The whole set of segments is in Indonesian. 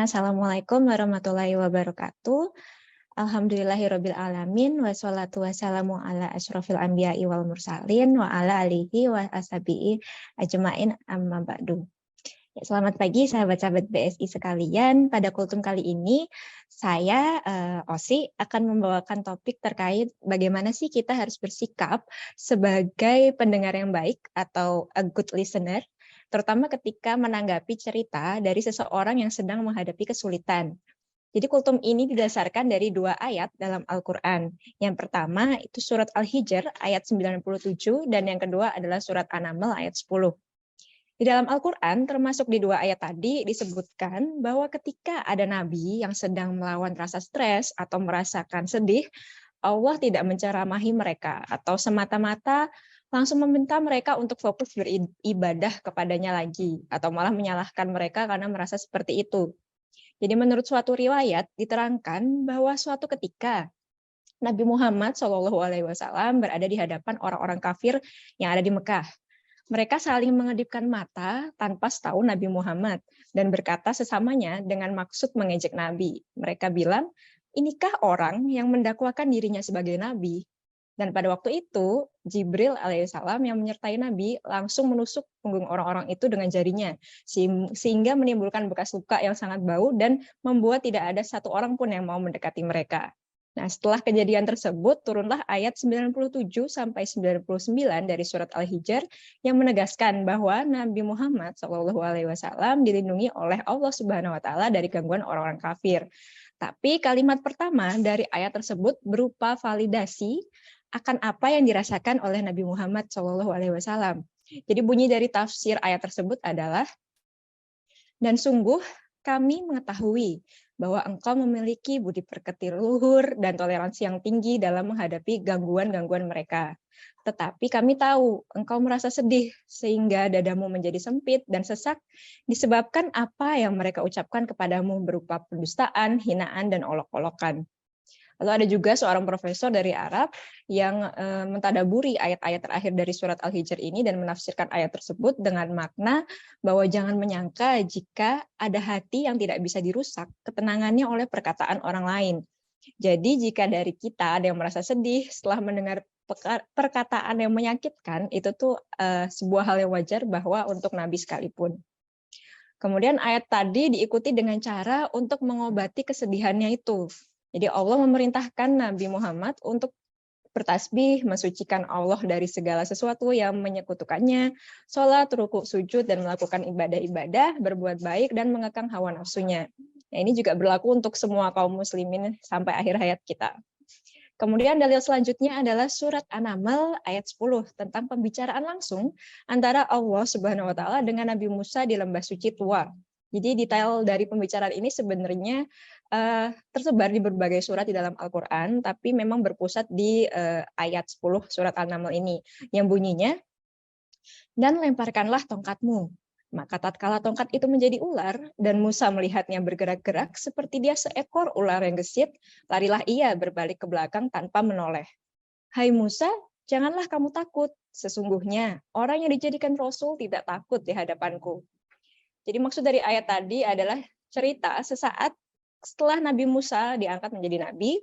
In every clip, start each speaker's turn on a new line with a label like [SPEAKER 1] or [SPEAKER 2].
[SPEAKER 1] Assalamualaikum warahmatullahi wabarakatuh. Alhamdulillahirabbil alamin wassalatu wassalamu ala asyrofil anbiya'i wal mursalin wa ala alihi wa ashabihi ajmain amma ba'du. Ya, selamat pagi sahabat-sahabat BSI sekalian. Pada kultum kali ini saya Osi akan membawakan topik terkait bagaimana sih kita harus bersikap sebagai pendengar yang baik atau a good listener, terutama ketika menanggapi cerita dari seseorang yang sedang menghadapi kesulitan. Jadi kultum ini didasarkan dari 2 ayat dalam Al-Quran. Yang pertama itu surat Al-Hijr ayat 97 dan yang kedua adalah surat An-Naml ayat 10. Di dalam Al-Quran termasuk di 2 ayat tadi disebutkan bahwa ketika ada nabi yang sedang melawan rasa stres atau merasakan sedih, Allah tidak menceramahi mereka atau semata-mata langsung meminta mereka untuk fokus beribadah kepadanya lagi atau malah menyalahkan mereka karena merasa seperti itu. Jadi menurut suatu riwayat diterangkan bahwa suatu ketika Nabi Muhammad SAW berada di hadapan orang-orang kafir yang ada di Mekah. Mereka saling mengedipkan mata tanpa setahu Nabi Muhammad dan berkata sesamanya dengan maksud mengejek Nabi. Mereka bilang, inikah orang yang mendakwakan dirinya sebagai Nabi? Dan pada waktu itu, Jibril alaihissalam yang menyertai Nabi langsung menusuk punggung orang-orang itu dengan jarinya, sehingga menimbulkan bekas luka yang sangat bau dan membuat tidak ada satu orang pun yang mau mendekati mereka. Nah, setelah kejadian tersebut, turunlah ayat 97-99 dari surat Al-Hijr yang menegaskan bahwa Nabi Muhammad SAW dilindungi oleh Allah Subhanahu wa Ta'ala dari gangguan orang-orang kafir. Tapi kalimat pertama dari ayat tersebut berupa validasi akan apa yang dirasakan oleh Nabi Muhammad SAW. Jadi bunyi dari tafsir ayat tersebut adalah, dan sungguh kami mengetahui bahwa engkau memiliki budi pekerti luhur dan toleransi yang tinggi dalam menghadapi gangguan-gangguan mereka. Tetapi kami tahu engkau merasa sedih sehingga dadamu menjadi sempit dan sesak disebabkan apa yang mereka ucapkan kepadamu berupa pendustaan, hinaan, dan olok-olokan. Lalu ada juga seorang profesor dari Arab yang mentadaburi ayat-ayat terakhir dari surat Al-Hijr ini dan menafsirkan ayat tersebut dengan makna bahwa jangan menyangka jika ada hati yang tidak bisa dirusak ketenangannya oleh perkataan orang lain. Jadi jika dari kita ada yang merasa sedih setelah mendengar perkataan yang menyakitkan, itu tuh sebuah hal yang wajar bahwa untuk Nabi sekalipun. Kemudian ayat tadi diikuti dengan cara untuk mengobati kesedihannya itu. Jadi Allah memerintahkan Nabi Muhammad untuk bertasbih, mensucikan Allah dari segala sesuatu yang menyekutukannya, sholat, rukuk, sujud, dan melakukan ibadah-ibadah, berbuat baik, dan mengekang hawa nafsunya. Nah, ini juga berlaku untuk semua kaum muslimin sampai akhir hayat kita. Kemudian dalil selanjutnya adalah surat An-Naml ayat 10 tentang pembicaraan langsung antara Allah Subhanahu wa Ta'ala dengan Nabi Musa di lembah suci Tua. Jadi detail dari pembicaraan ini sebenarnya tersebar di berbagai surat di dalam Al-Quran, tapi memang berpusat di ayat 10 surat An-Naml ini, yang bunyinya, dan lemparkanlah tongkatmu. Maka tatkala tongkat itu menjadi ular, dan Musa melihatnya bergerak-gerak seperti dia seekor ular yang gesit, larilah ia berbalik ke belakang tanpa menoleh. Hai Musa, janganlah kamu takut. Sesungguhnya orang yang dijadikan Rasul tidak takut di hadapanku. Jadi maksud dari ayat tadi adalah cerita sesaat setelah Nabi Musa diangkat menjadi Nabi,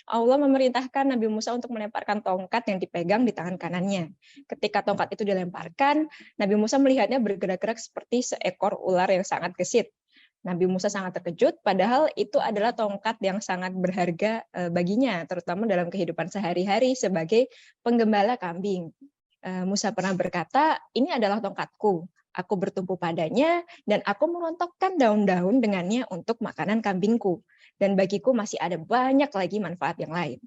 [SPEAKER 1] Allah memerintahkan Nabi Musa untuk melemparkan tongkat yang dipegang di tangan kanannya. Ketika tongkat itu dilemparkan, Nabi Musa melihatnya bergerak-gerak seperti seekor ular yang sangat gesit. Nabi Musa sangat terkejut, padahal itu adalah tongkat yang sangat berharga baginya, terutama dalam kehidupan sehari-hari sebagai penggembala kambing. Musa pernah berkata, ini adalah tongkatku. Aku bertumpu padanya, dan aku merontokkan daun-daun dengannya untuk makanan kambingku. Dan bagiku masih ada banyak lagi manfaat yang lain.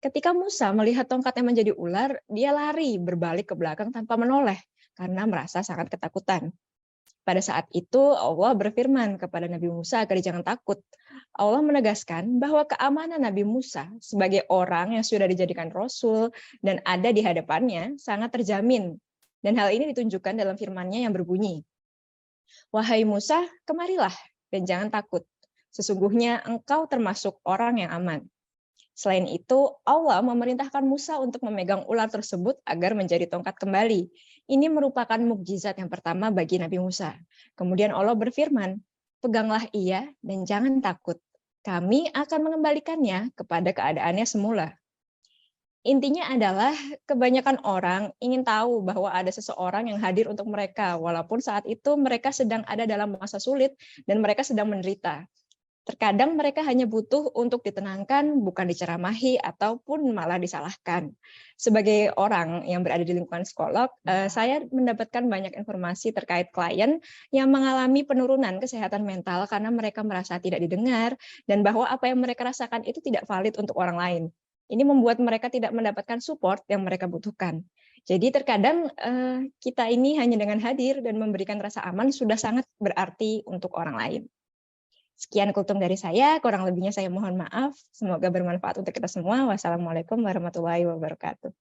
[SPEAKER 1] Ketika Musa melihat tongkatnya menjadi ular, dia lari berbalik ke belakang tanpa menoleh, karena merasa sangat ketakutan. Pada saat itu Allah berfirman kepada Nabi Musa agar jangan takut. Allah menegaskan bahwa keamanan Nabi Musa sebagai orang yang sudah dijadikan Rasul dan ada di hadapannya sangat terjamin. Dan hal ini ditunjukkan dalam firman-Nya yang berbunyi, wahai Musa, kemarilah dan jangan takut. Sesungguhnya engkau termasuk orang yang aman. Selain itu, Allah memerintahkan Musa untuk memegang ular tersebut agar menjadi tongkat kembali. Ini merupakan mukjizat yang pertama bagi Nabi Musa. Kemudian Allah berfirman, "Peganglah ia dan jangan takut. Kami akan mengembalikannya kepada keadaannya semula." Intinya adalah kebanyakan orang ingin tahu bahwa ada seseorang yang hadir untuk mereka, walaupun saat itu mereka sedang ada dalam masa sulit dan mereka sedang menderita. Terkadang mereka hanya butuh untuk ditenangkan, bukan diceramahi ataupun malah disalahkan. Sebagai orang yang berada di lingkungan psikolog, saya mendapatkan banyak informasi terkait klien yang mengalami penurunan kesehatan mental karena mereka merasa tidak didengar dan bahwa apa yang mereka rasakan itu tidak valid untuk orang lain. Ini membuat mereka tidak mendapatkan support yang mereka butuhkan. Jadi terkadang kita ini hanya dengan hadir dan memberikan rasa aman sudah sangat berarti untuk orang lain. Sekian kultum dari saya, kurang lebihnya saya mohon maaf. Semoga bermanfaat untuk kita semua. Wassalamualaikum warahmatullahi wabarakatuh.